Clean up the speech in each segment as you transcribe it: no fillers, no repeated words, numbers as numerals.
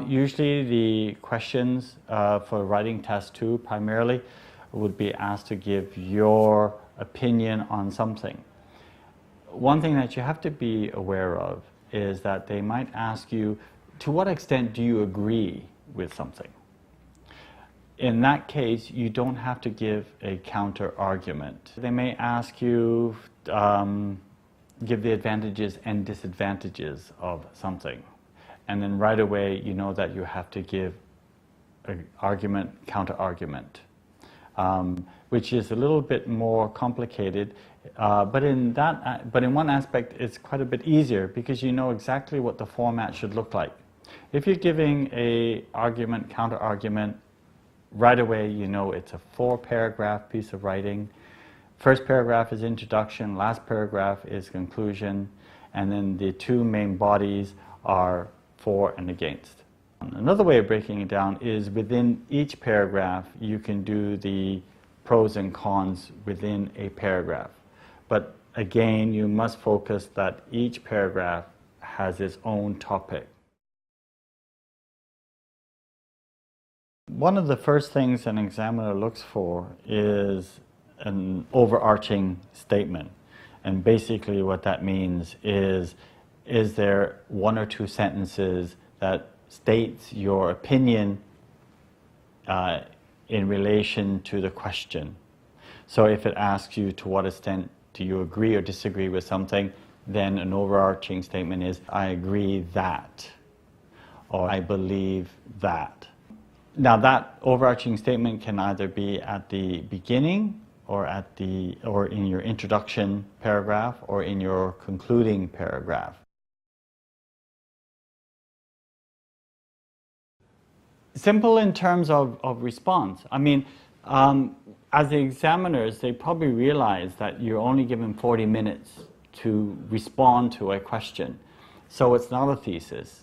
Usually the questions for writing test 2 primarily would be asked to give your opinion on something. One thing that you have to be aware of is that they might ask you, to what extent do you agree with something? In that case, you don't have to give a counter argument. They may ask you, give the advantages and disadvantages of something. And then right away, you know that you have to give an argument, counter argument, which is a little bit more complicated. But in one aspect, it's quite a bit easier because you know exactly what the format should look like. If you're giving a argument, counter argument, right away you know it's a 4-paragraph piece of writing. First paragraph is introduction, last paragraph is conclusion, and then the 2 main bodies are for and against. Another way of breaking it down is within each paragraph you can do the pros and cons within a paragraph. But again, you must focus that each paragraph has its own topic. One of the first things an examiner looks for is an overarching statement. And basically what that means is there 1 or 2 sentences that states your opinion in relation to the question. So if it asks you to what extent do you agree or disagree with something, then an overarching statement is, I agree that, or I believe that. Now that overarching statement can either be at the beginning or in your introduction paragraph or in your concluding paragraph. Simple in terms of response. I mean, as the examiners, they probably realize that you're only given 40 minutes to respond to a question. So it's not a thesis,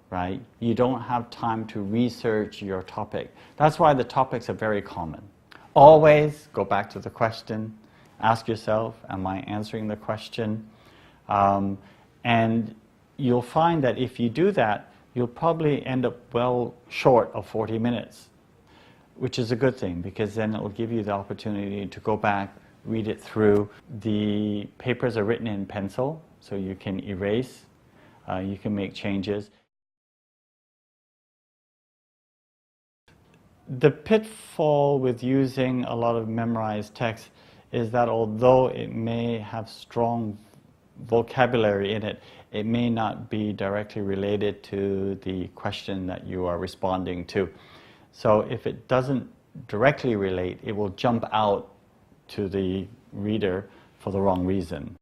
right? You don't have time to research your topic. That's why the topics are very common. Always go back to the question. Ask yourself, am I answering the question? And you'll find that if you do that, you'll probably end up well short of 40 minutes, which is a good thing because then it will give you the opportunity to go back, read it through. The papers are written in pencil, so you can erase, you can make changes. The pitfall with using a lot of memorized text is that although it may have strong vocabulary in it, it may not be directly related to the question that you are responding to. So if it doesn't directly relate, it will jump out to the reader for the wrong reason.